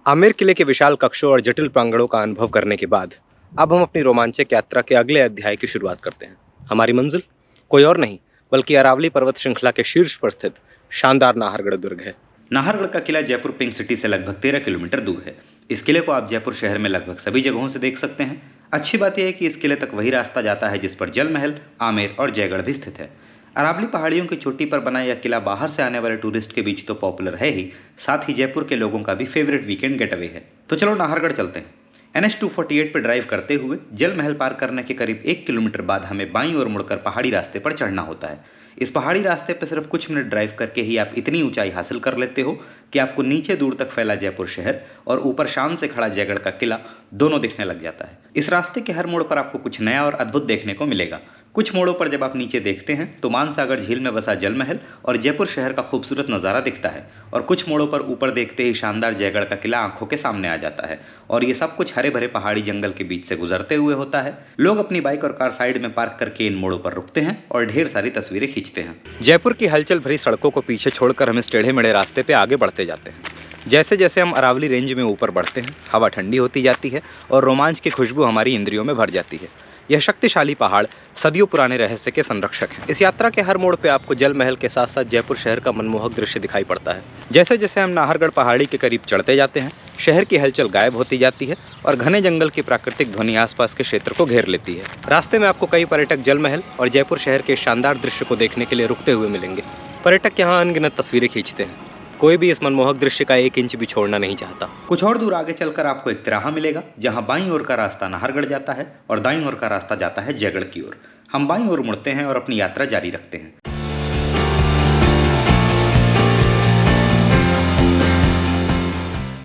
आमेर किले के विशाल कक्षों और जटिल प्रांगणों का अनुभव करने के बाद अब हम अपनी रोमांचक यात्रा के अगले अध्याय की शुरुआत करते हैं। हमारी मंजिल कोई और नहीं बल्कि अरावली पर्वत श्रृंखला के शीर्ष पर स्थित शानदार नाहरगढ़ दुर्ग है। नाहरगढ़ का किला जयपुर पिंक सिटी से लगभग 13 किलोमीटर दूर है। इस किले को आप जयपुर शहर में लगभग सभी जगहों से देख सकते हैं। अच्छी बात यह है कि इस किले तक वही रास्ता जाता है जिस पर जल महल, आमेर और जयगढ़ भी स्थित है। अरावली पहाड़ियों की चोटी पर बना यह किला बाहर से आने वाले टूरिस्ट के बीच तो पॉपुलर है ही, साथ ही जयपुर के लोगों का भी फेवरेट वीकेंड गेटअवे है। तो चलो नाहरगढ़ चलते हैं। NH 248 पर ड्राइव करते हुए जल महल पार करने के करीब 1 किलोमीटर बाद हमें बाईं ओर मुड़कर पहाड़ी रास्ते पर चढ़ना होता है। इस पहाड़ी रास्ते पर सिर्फ कुछ मिनट ड्राइव करके ही आप इतनी ऊंचाई हासिल कर लेते हो कि आपको नीचे दूर तक फैला जयपुर शहर और ऊपर शान से खड़ा जयगढ़ का किला दोनों दिखने लग जाता है। इस रास्ते के हर मोड़ पर आपको कुछ नया और अद्भुत देखने को मिलेगा। कुछ मोड़ों पर जब आप नीचे देखते हैं तो मानसागर झील में बसा जल महल और जयपुर शहर का खूबसूरत नज़ारा दिखता है, और कुछ मोड़ों पर ऊपर देखते ही शानदार जयगढ़ का किला आंखों के सामने आ जाता है। और ये सब कुछ हरे भरे पहाड़ी जंगल के बीच से गुजरते हुए होता है। लोग अपनी बाइक और कार साइड में पार्क करके इन मोड़ों पर रुकते हैं और ढेर सारी तस्वीरें खींचते हैं। जयपुर की हलचल भरी सड़कों को पीछे छोड़कर हम इस टेढ़े मेढ़े रास्ते पे आगे बढ़ते जाते हैं। जैसे जैसे हम अरावली रेंज में ऊपर बढ़ते हैं, हवा ठंडी होती जाती है और रोमांच की खुशबू हमारी इंद्रियों में भर जाती है। यह शक्तिशाली पहाड़ सदियों पुराने रहस्य के संरक्षक हैं। इस यात्रा के हर मोड़ पे आपको जल महल के साथ साथ जयपुर शहर का मनमोहक दृश्य दिखाई पड़ता है। जैसे जैसे हम नाहरगढ़ पहाड़ी के करीब चढ़ते जाते हैं, शहर की हलचल गायब होती जाती है और घने जंगल की प्राकृतिक ध्वनि आसपास के क्षेत्र को घेर लेती है। रास्ते में आपको कई पर्यटक जल महल और जयपुर शहर के शानदार दृश्य को देखने के लिए रुकते हुए मिलेंगे। पर्यटक यहाँ अनगिनत तस्वीरें खींचते हैं। कोई भी इस मनमोहक दृश्य का 1 इंच भी छोड़ना नहीं चाहता। कुछ और दूर आगे चलकर आपको एक तिराहा मिलेगा जहां बाईं ओर का रास्ता नाहरगढ़ जाता है और दाईं ओर का रास्ता जाता है जयगढ़ की ओर। हम बाईं ओर मुड़ते हैं और अपनी यात्रा जारी रखते हैं।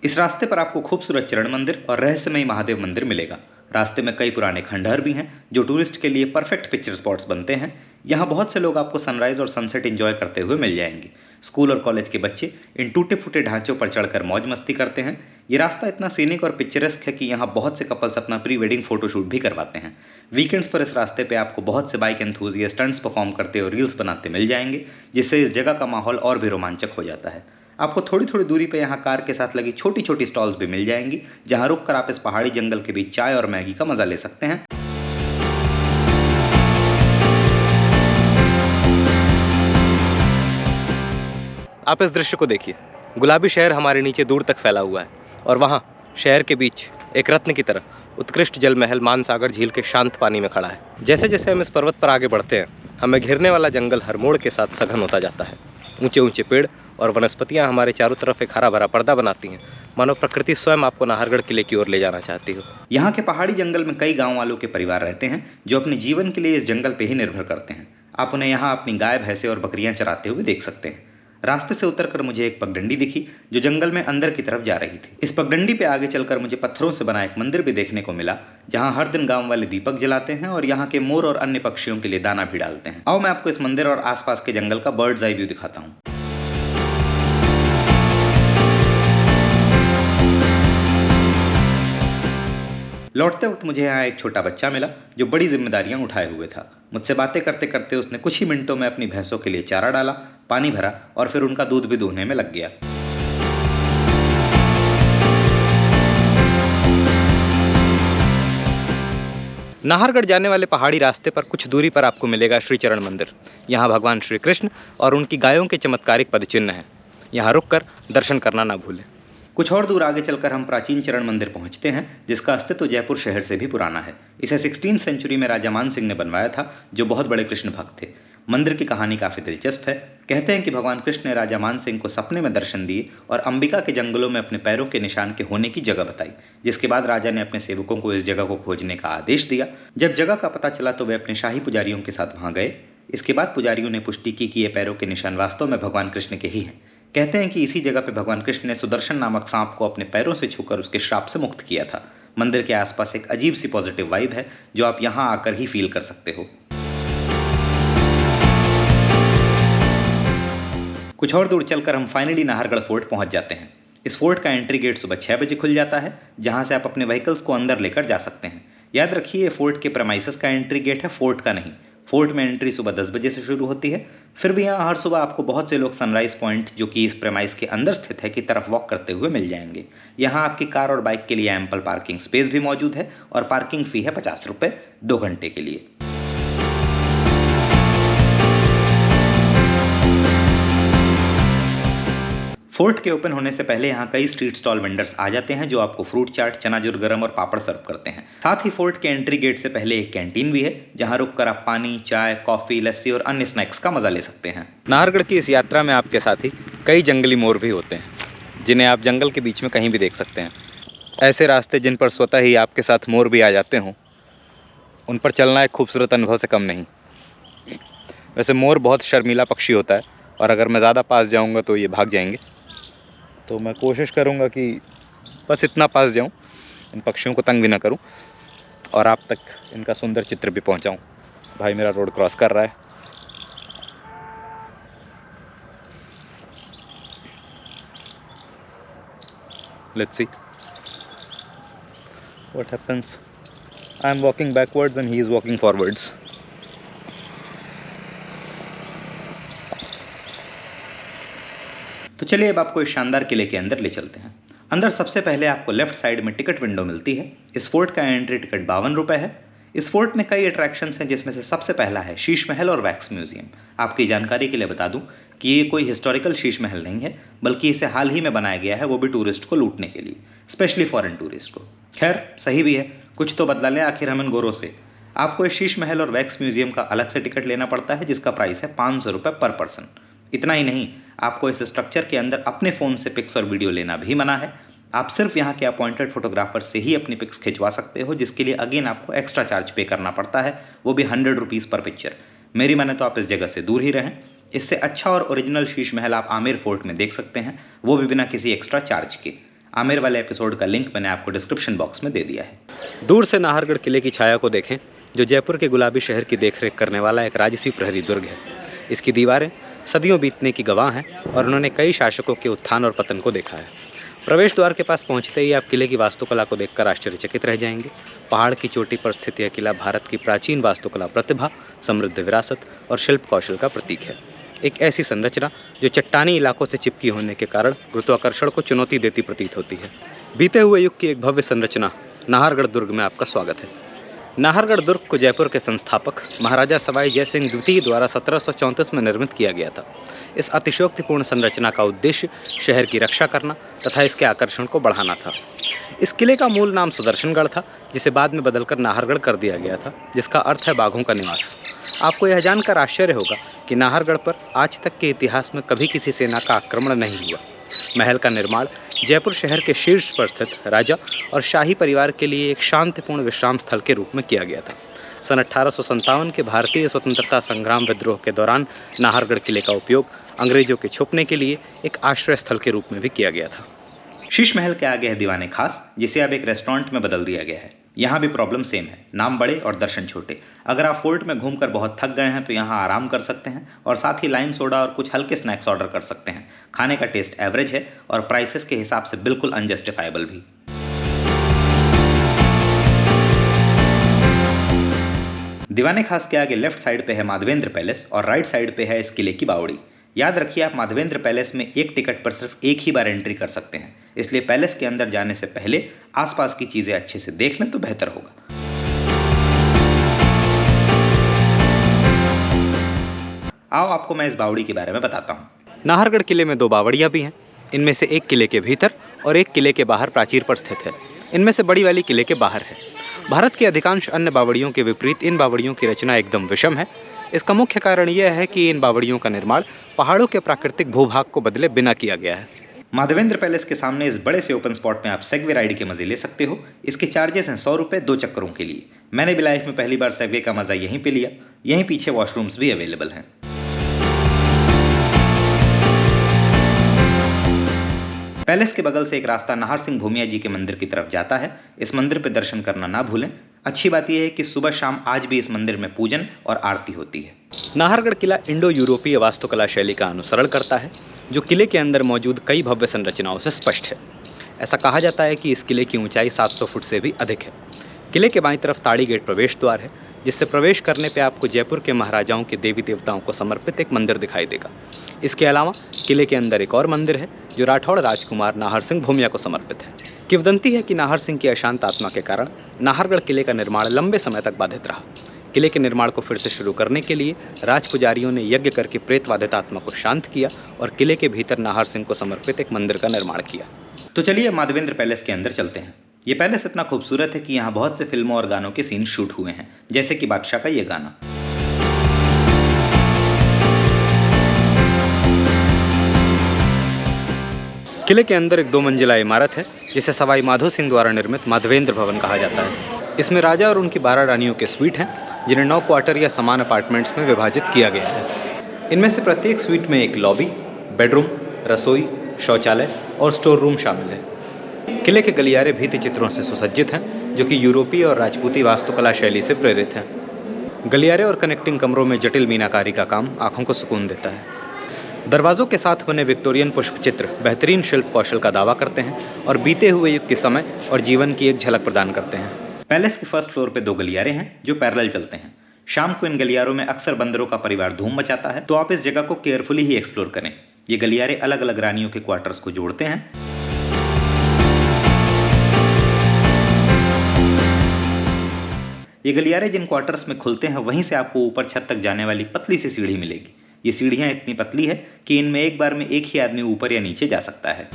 इस रास्ते पर आपको खूबसूरत चरण मंदिर और रहस्यमयी महादेव मंदिर मिलेगा। रास्ते में कई पुराने खंडहर भी हैं जो टूरिस्ट के लिए परफेक्ट पिक्चर स्पॉट्स बनते हैं। यहाँ बहुत से लोग आपको सनराइज और सनसेट एंजॉय करते हुए मिल जाएंगे। स्कूल और कॉलेज के बच्चे इन टूटे फूटे ढांचों पर चढ़कर मौज मस्ती करते हैं। ये रास्ता इतना सीनिक और पिक्चरस्क है कि यहाँ बहुत से कपल्स अपना प्री वेडिंग फोटोशूट भी करवाते हैं। वीकेंड्स पर इस रास्ते पे आपको बहुत से बाइक एंथुजियास्ट स्टंट्स परफॉर्म करते और रील्स बनाते मिल जाएंगे, जिससे इस जगह का माहौल और भी रोमांचक हो जाता है। आपको थोड़ी थोड़ी दूरी पे यहाँ कार के साथ लगी छोटी छोटी स्टॉल्स भी मिल जाएंगी, जहाँ रुक कर आप इस पहाड़ी जंगल के बीच चाय और मैगी का मजा ले सकते हैं। आप इस दृश्य को देखिए। गुलाबी शहर हमारे नीचे दूर तक फैला हुआ है और वहाँ शहर के बीच एक रत्न की तरह उत्कृष्ट जल महल मानसागर झील के शांत पानी में खड़ा है। जैसे जैसे हम इस पर्वत पर आगे बढ़ते हैं, हमें घिरने वाला जंगल हर मोड़ के साथ सघन होता जाता है। ऊंचे ऊंचे पेड़ और वनस्पतियां हमारे चारों तरफ एक हरा भरा पर्दा बनाती हैं, मानो प्रकृति स्वयं आपको नाहरगढ़ किले की ओर ले जाना चाहती हो। यहाँ के पहाड़ी जंगल में कई गाँव वालों के परिवार रहते हैं जो अपने जीवन के लिए इस जंगल पे ही निर्भर करते हैं। आप उन्हें यहाँ अपनी गाय, भैंसे और बकरियां चराते हुए देख सकते हैं। रास्ते से उतरकर मुझे एक पगडंडी दिखी जो जंगल में अंदर की तरफ जा रही थी। इस पगडंडी पे आगे चलकर मुझे पत्थरों से बना एक मंदिर भी देखने को मिला, जहाँ हर दिन गांव वाले दीपक जलाते हैं और यहाँ के मोर और अन्य पक्षियों के लिए दाना भी डालते हैं। आओ मैं आपको इस मंदिर और आसपास के जंगल का बर्ड्स आई व्यू दिखाता हूँ। लौटते वक्त मुझे यहाँ एक छोटा बच्चा मिला जो बड़ी जिम्मेदारियां उठाए हुए था। मुझसे बातें करते करते उसने कुछ ही मिनटों में अपनी भैंसों के लिए चारा डाला, पानी भरा और फिर उनका दूध भी दूहने में लग गया। नाहरगढ़ जाने वाले पहाड़ी रास्ते पर कुछ दूरी पर आपको मिलेगा श्री चरण मंदिर। यहाँ भगवान श्री कृष्ण और उनकी गायों के चमत्कारिक पदचिन्ह हैं। यहाँ रुककर दर्शन करना ना भूलें। कुछ और दूर आगे चलकर हम प्राचीन चरण मंदिर पहुंचते हैं, जिसका अस्तित्व जयपुर शहर से भी पुराना है। इसे 16वीं सेंचुरी में राजा मान सिंह ने बनवाया था, जो बहुत बड़े कृष्ण भक्त थे। मंदिर की कहानी काफ़ी दिलचस्प है। कहते हैं कि भगवान कृष्ण ने राजा मान सिंह को सपने में दर्शन दिए और अंबिका के जंगलों में अपने पैरों के निशान के होने की जगह बताई, जिसके बाद राजा ने अपने सेवकों को इस जगह को खोजने का आदेश दिया। जब जगह का पता चला तो वे अपने शाही पुजारियों के साथ वहाँ गए। इसके बाद पुजारियों ने पुष्टि की कि ये पैरों के निशान वास्तव में भगवान कृष्ण के ही हैं। कहते हैं कि इसी जगह पर भगवान कृष्ण ने सुदर्शन नामक सांप को अपने पैरों से छूकर उसके श्राप से मुक्त किया था। मंदिर के आसपास एक अजीब सी पॉजिटिव वाइब है जो आप यहाँ आकर ही फील कर सकते हो। कुछ और दूर चलकर हम फाइनली नाहरगढ़ फोर्ट पहुंच जाते हैं। इस फोर्ट का एंट्री गेट सुबह 6 बजे खुल जाता है, जहां से आप अपने व्हीकल्स को अंदर लेकर जा सकते हैं। याद रखिए, ये फोर्ट के प्रेमाइसेस का एंट्री गेट है, फोर्ट का नहीं। फोर्ट में एंट्री सुबह 10 बजे से शुरू होती है। फिर भी यहाँ हर सुबह आपको बहुत से लोग सनराइज पॉइंट, जो कि इस प्रेमाइस के अंदर स्थित है, की तरफ वॉक करते हुए मिल जाएंगे। यहाँ आपकी कार और बाइक के लिए एम्पल पार्किंग स्पेस भी मौजूद है और पार्किंग फी है 50 रुपये 2 घंटे के लिए। फोर्ट के ओपन होने से पहले यहाँ कई स्ट्रीट स्टॉल वेंडर्स आ जाते हैं जो आपको फ्रूट चाट, चनाचूर गरम और पापड़ सर्व करते हैं। साथ ही फोर्ट के एंट्री गेट से पहले एक कैंटीन भी है जहाँ रुककर आप पानी, चाय, कॉफी, लस्सी और अन्य स्नैक्स का मजा ले सकते हैं। नाहरगढ़ की इस यात्रा में आपके साथ ही कई जंगली मोर भी होते हैं जिन्हें आप जंगल के बीच में कहीं भी देख सकते हैं। ऐसे रास्ते जिन पर स्वतः ही आपके साथ मोर भी आ जाते हों, उन पर चलना एक खूबसूरत अनुभव से कम नहीं। वैसे मोर बहुत शर्मीला पक्षी होता है और अगर मैं ज़्यादा पास जाऊंगा तो ये भाग जाएंगे, तो मैं कोशिश करूंगा कि बस इतना पास जाऊं, इन पक्षियों को तंग भी ना करूं और आप तक इनका सुंदर चित्र भी पहुंचाऊं। भाई मेरा रोड क्रॉस कर रहा है। Let's see what happens. I am walking backwards and he is walking forwards. तो चलिए अब आपको इस शानदार किले के अंदर ले चलते हैं। अंदर सबसे पहले आपको लेफ्ट साइड में टिकट विंडो मिलती है। इस फोर्ट का एंट्री टिकट 52 रुपये है। इस फोर्ट में कई अट्रैक्शंस हैं जिसमें से सबसे पहला है शीश महल और वैक्स म्यूजियम। आपकी जानकारी के लिए बता दूं कि ये कोई हिस्टोरिकल शीश महल नहीं है, बल्कि इसे हाल ही में बनाया गया है, वो भी टूरिस्ट को लूटने के लिए, स्पेशली फॉरेन टूरिस्ट को। खैर सही भी है, कुछ तो बदला लें आखिर हम इन गोरों से। आपको इस शीश महल और वैक्स म्यूजियम का अलग से टिकट लेना पड़ता है जिसका प्राइस है 500 रुपये पर पर्सन। इतना ही नहीं, आपको इस स्ट्रक्चर के अंदर अपने फ़ोन से पिक्स और वीडियो लेना भी मना है। आप सिर्फ यहाँ के अपॉइंटेड फोटोग्राफर से ही अपनी पिक्स खिंचवा सकते हो, जिसके लिए अगेन आपको एक्स्ट्रा चार्ज पे करना पड़ता है, वो भी 100 रुपीज़ पर पिक्चर। मेरी माने तो आप इस जगह से दूर ही रहें। इससे अच्छा और ओरिजिनल शीश महल आप आमेर फोर्ट में देख सकते हैं, वो भी बिना किसी एक्स्ट्रा चार्ज के। आमेर वाले एपिसोड का लिंक मैंने आपको डिस्क्रिप्शन बॉक्स में दे दिया है। दूर से नाहरगढ़ किले की छाया को देखें, जो जयपुर के गुलाबी शहर की देखरेख करने वाला एक राजसी प्रहरी दुर्ग है। इसकी दीवारें सदियों बीतने की गवाह हैं और उन्होंने कई शासकों के उत्थान और पतन को देखा है। प्रवेश द्वार के पास पहुंचते ही आप किले की वास्तुकला को देखकर आश्चर्यचकित रह जाएंगे। पहाड़ की चोटी पर स्थित यह किला भारत की प्राचीन वास्तुकला प्रतिभा, समृद्ध विरासत और शिल्प कौशल का प्रतीक है। एक ऐसी संरचना जो चट्टानी इलाकों से चिपकी होने के कारण गुरुत्वाकर्षण को चुनौती देती प्रतीत होती है। बीते हुए युग की एक भव्य संरचना नाहरगढ़ दुर्ग में आपका स्वागत है। नाहरगढ़ दुर्ग को जयपुर के संस्थापक महाराजा सवाई जय सिंह द्वितीय द्वारा 1734 में निर्मित किया गया था। इस अतिशयोक्तिपूर्ण संरचना का उद्देश्य शहर की रक्षा करना तथा इसके आकर्षण को बढ़ाना था। इस किले का मूल नाम सुदर्शनगढ़ था, जिसे बाद में बदलकर नाहरगढ़ कर दिया गया था, जिसका अर्थ है बाघों का निवास। आपको यह जानकर आश्चर्य होगा कि नाहरगढ़ पर आज तक के इतिहास में कभी किसी सेना का आक्रमण नहीं हुआ। महल का निर्माण जयपुर शहर के शीर्ष पर स्थित राजा और शाही परिवार के लिए एक शांतिपूर्ण विश्राम स्थल के रूप में किया गया था। सन 1857 के भारतीय स्वतंत्रता संग्राम विद्रोह के दौरान नाहरगढ़ किले का उपयोग अंग्रेजों के छुपने के लिए एक आश्रय स्थल के रूप में भी किया गया था। शीश महल के आगे है दीवाने खास, जिसे अब एक रेस्टोरेंट में बदल दिया गया है। यहाँ भी प्रॉब्लम सेम है, नाम बड़े और दर्शन छोटे। अगर आप फोर्ट में घूमकर बहुत थक गए हैं तो यहाँ आराम कर सकते हैं और साथ ही लाइम सोडा और कुछ हल्के स्नैक्स ऑर्डर कर सकते हैं। खाने का टेस्ट एवरेज है और प्राइसेस के हिसाब से बिल्कुल अनजस्टिफाइबल भी। दीवाने खास के आगे लेफ्ट साइड पे है माधवेंद्र पैलेस और राइट साइड पे है इस किले की बावड़ी। याद रखिए, आप माधवेंद्र पैलेस में एक टिकट पर सिर्फ एक ही बार एंट्री कर सकते हैं, इसलिए पैलेस के अंदर जाने से पहले आसपास की चीजें अच्छे से देख लें तो बेहतर होगा। आओ आपको मैं इस बावड़ी के बारे में बताता हूँ। नाहरगढ़ किले में 2 बावड़ियाँ भी हैं। इनमें से एक किले के भीतर और एक किले के बाहर प्राचीर पर स्थित है। इनमें से बड़ी वाली किले के बाहर है। भारत की अधिकांश अन्य बावड़ियों के विपरीत इन बावड़ियों की रचना एकदम विषम है। इसका मुख्य कारण यह है कि इन बावड़ियों का निर्माण पहाड़ों के प्राकृतिक भूभाग को बदले बिना किया गया है। माधवेंद्र पैलेस के सामने इस बड़े से ओपन स्पॉट में आप सेगवे राइड के मजे ले सकते हो। इसके चार्जेस हैं 100 रुपये 2 चक्करों के लिए। मैंने भी लाइफ में पहली बार सेगवे का मजा यहीं पे लिया। यहीं पीछे वॉशरूम्स भी अवेलेबल हैं। पैलेस के बगल से एक रास्ता नाहर सिंह भूमिया जी के मंदिर की तरफ जाता है। इस मंदिर पे दर्शन करना ना भूलें। अच्छी बात यह है कि सुबह शाम आज भी इस मंदिर में पूजन और आरती होती है। नाहरगढ़ किला इंडो यूरोपीय वास्तुकला शैली का अनुसरण करता है, जो किले के अंदर मौजूद कई भव्य संरचनाओं से स्पष्ट है। ऐसा कहा जाता है कि इस किले की ऊंचाई 700 फुट से भी अधिक है। किले के बाईं तरफ ताड़ी गेट प्रवेश द्वार है, जिससे प्रवेश करने पर आपको जयपुर के महाराजाओं के देवी देवताओं को समर्पित एक मंदिर दिखाई देगा। इसके अलावा किले के अंदर एक और मंदिर है जो राठौड़ राजकुमार नाहर सिंह भूमिया को समर्पित है। किंवदंती है कि नाहर सिंह की अशांत आत्मा के कारण नाहरगढ़ किले का निर्माण लंबे समय तक बाधित रहा। किले के निर्माण को फिर से शुरू करने के लिए राजपुजारियों ने यज्ञ करके प्रेतवादित आत्मा को शांत किया और किले के भीतर नाहर सिंह को समर्पित एक मंदिर का निर्माण किया। तो चलिए माधवेंद्र पैलेस के अंदर चलते हैं। ये पैलेस इतना खूबसूरत है कि यहाँ बहुत से फिल्मों और गानों के सीन शूट हुए हैं, जैसे कि बादशाह का ये गाना। किले के अंदर एक 2 मंजिला इमारत है जिसे सवाई माधो सिंह द्वारा निर्मित माधवेंद्र भवन कहा जाता है। इसमें राजा और उनकी 12 रानियों के स्वीट हैं जिन्हें 9 क्वार्टर या समान अपार्टमेंट्स में विभाजित किया गया है। इनमें से प्रत्येक स्वीट में एक लॉबी, बेडरूम, रसोई, शौचालय और स्टोर रूम शामिल है। किले के गलियारे भित्ति चित्रों से सुसज्जित हैं जो कि यूरोपीय और राजपूती वास्तुकला शैली से प्रेरित हैं। गलियारे और कनेक्टिंग कमरों में जटिल मीनाकारी का काम आंखों को सुकून देता है। दरवाजों के साथ बने विक्टोरियन पुष्प चित्र बेहतरीन शिल्प कौशल का दावा करते हैं और बीते हुए युग के समय और जीवन की एक झलक प्रदान करते हैं। पैलेस के फर्स्ट फ्लोर पे 2 गलियारे हैं जो पैरेलल चलते हैं। शाम को इन गलियारों में अक्सर बंदरों का परिवार धूम मचाता है, तो आप इस जगह को केयरफुली ही एक्सप्लोर करें। ये गलियारे अलग अलग रानियों के क्वार्टर्स को जोड़ते हैं। ये गलियारे जिन क्वार्टर्स में खुलते हैं वहीं से आपको ऊपर छत तक जाने वाली पतली सी सीढ़ी मिलेगी। ये सीढ़ियां इतनी पतली है कि इनमें एक बार में एक ही आदमी ऊपर या नीचे जा सकता है।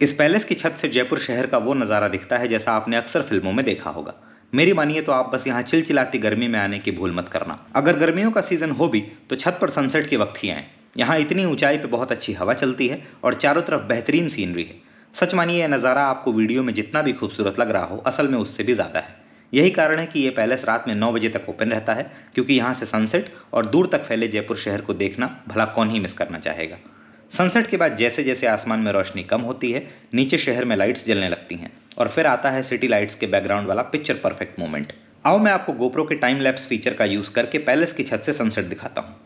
इस पैलेस की छत से जयपुर शहर का वो नज़ारा दिखता है जैसा आपने अक्सर फिल्मों में देखा होगा। मेरी मानिए तो आप बस यहाँ चिलचिलाती गर्मी में आने की भूल मत करना। अगर गर्मियों का सीजन हो भी तो छत पर सनसेट के वक्त ही आएँ। यहाँ इतनी ऊंचाई पे बहुत अच्छी हवा चलती है और चारों तरफ बेहतरीन सीनरी है। सच मानिए यह नज़ारा आपको वीडियो में जितना भी खूबसूरत लग रहा हो, असल में उससे भी ज़्यादा है। यही कारण है कि ये पैलेस रात में 9 बजे तक ओपन रहता है, क्योंकि यहाँ से सनसेट और दूर तक फैले जयपुर शहर को देखना भला कौन ही मिस करना चाहेगा। सनसेट के बाद जैसे जैसे आसमान में रोशनी कम होती है, नीचे शहर में लाइट्स जलने लगती हैं और फिर आता है सिटी लाइट्स के बैकग्राउंड वाला पिक्चर परफेक्ट मोमेंट। आओ मैं आपको गोप्रो के टाइम लैप्स फीचर का यूज़ करके पैलेस की छत से सनसेट दिखाता हूँ।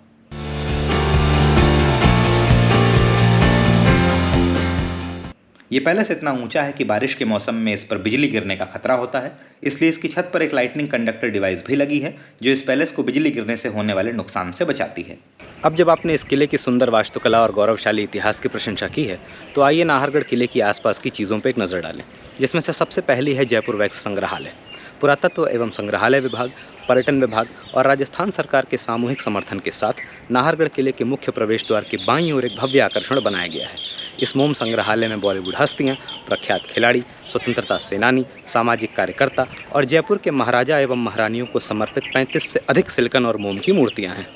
ये पैलेस इतना ऊंचा है कि बारिश के मौसम में इस पर बिजली गिरने का खतरा होता है, इसलिए इसकी छत पर एक लाइटनिंग कंडक्टर डिवाइस भी लगी है जो इस पैलेस को बिजली गिरने से होने वाले नुकसान से बचाती है। अब जब आपने इस किले की सुंदर वास्तुकला और गौरवशाली इतिहास की प्रशंसा की है, तो आइए नाहरगढ़ किले की आसपास की चीज़ों पर एक नज़र डालें, जिसमें से सबसे पहली है जयपुर वैक्स संग्रहालय। पुरातत्व एवं संग्रहालय विभाग, पर्यटन विभाग और राजस्थान सरकार के सामूहिक समर्थन के साथ नाहरगढ़ किले के मुख्य प्रवेश द्वार के बाईं ओर एक भव्य आकर्षण बनाया गया है। इस मोम संग्रहालय में बॉलीवुड हस्तियां, प्रख्यात खिलाड़ी, स्वतंत्रता सेनानी, सामाजिक कार्यकर्ता और जयपुर के महाराजा एवं महारानियों को समर्पित 35 से अधिक सिल्कन और मोम की मूर्तियां हैं।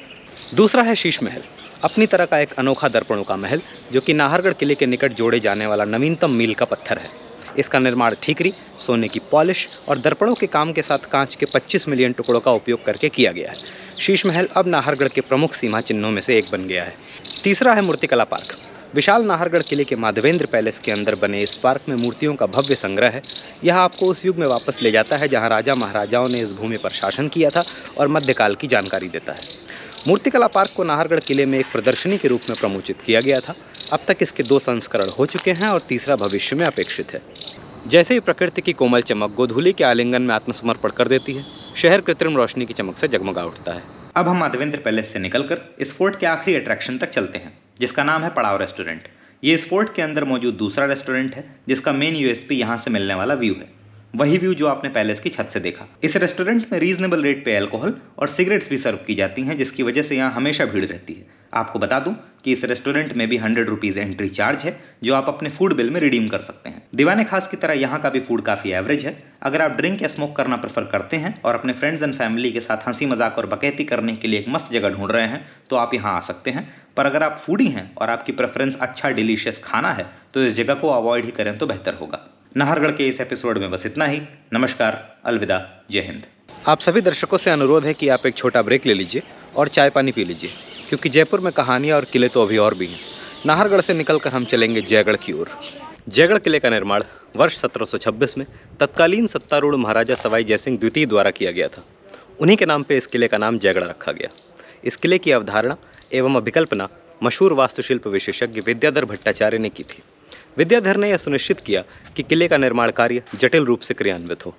दूसरा है शीश महल, अपनी तरह का एक अनोखा दर्पणों का महल जो कि नाहरगढ़ किले के निकट जोड़े जाने वाला नवीनतम मील का पत्थर है। इसका निर्माण ठीकरी, सोने की पॉलिश और दर्पणों के काम के साथ कांच के 25 मिलियन टुकड़ों का उपयोग करके किया गया है। शीश महल अब नाहरगढ़ के प्रमुख सीमा चिन्हों में से एक बन गया है। तीसरा है मूर्तिकला पार्क। विशाल नाहरगढ़ किले के माधवेंद्र पैलेस के अंदर बने इस पार्क में मूर्तियों का भव्य संग्रह है। यह आपको उस युग में वापस ले जाता है जहां राजा महाराजाओं ने इस भूमि पर शासन किया था और मध्यकाल की जानकारी देता है। मूर्तिकला पार्क को नाहरगढ़ किले में एक प्रदर्शनी के रूप में प्रमोचित किया गया था। अब तक इसके 2 संस्करण हो चुके हैं और तीसरा भविष्य में अपेक्षित है। जैसे ही प्रकृति की कोमल चमक गोधूली के आलिंगन में आत्मसमर्पण कर देती है, शहर कृत्रिम रोशनी की चमक से जगमगा उठता है। अब हम माधवेंद्र पैलेस से निकलकर इस फोर्ट के आखिरी अट्रैक्शन तक चलते हैं, जिसका नाम है पड़ाव रेस्टोरेंट। ये इस फोर्ट के अंदर मौजूद दूसरा रेस्टोरेंट है जिसका मेन यूएसपी यहाँ से मिलने वाला व्यू है, वही व्यू जो आपने पैलेस की छत से देखा। इस रेस्टोरेंट में रीजनेबल रेट पे अल्कोहल और सिगरेट्स भी सर्व की जाती हैं, जिसकी वजह से यहाँ हमेशा भीड़ रहती है। आपको बता दूं कि इस रेस्टोरेंट में भी 100 रुपीज़ एंट्री चार्ज है जो आप अपने फूड बिल में रिडीम कर सकते हैं। दीवाने खास की तरह यहाँ का भी फूड काफ़ी एवरेज है। अगर आप ड्रिंक या स्मोक करना प्रेफर करते हैं और अपने फ्रेंड्स एंड फैमिली के साथ हंसी मजाक और बकैती करने के लिए एक मस्त जगह ढूंढ रहे हैं तो आप यहाँ आ सकते हैं। पर अगर आप फूडी हैं और आपकी प्रेफरेंस अच्छा डिलीशियस खाना है तो इस जगह को अवॉइड ही करें तो बेहतर होगा। नाहरगढ़ के इस एपिसोड में बस इतना ही। नमस्कार, अलविदा, जय हिंद। आप सभी दर्शकों से अनुरोध है कि आप एक छोटा ब्रेक ले लीजिए और चाय पानी पी लीजिए, क्योंकि जयपुर में कहानियाँ और किले तो अभी और भी हैं। नाहरगढ़ से निकलकर हम चलेंगे जयगढ़ की ओर। जयगढ़ किले का निर्माण वर्ष 1726 में तत्कालीन सत्तारूढ़ महाराजा सवाई जयसिंह द्वितीय द्वारा किया गया था। उन्हीं के नाम पर इस किले का नाम जयगढ़ रखा गया। इस किले की अवधारणा एवं अभिकल्पना मशहूर वास्तुशिल्प विशेषज्ञ विद्याधर भट्टाचार्य ने की थी। विद्याधर ने यह सुनिश्चित किया कि किले का निर्माण कार्य जटिल रूप से क्रियान्वित हो।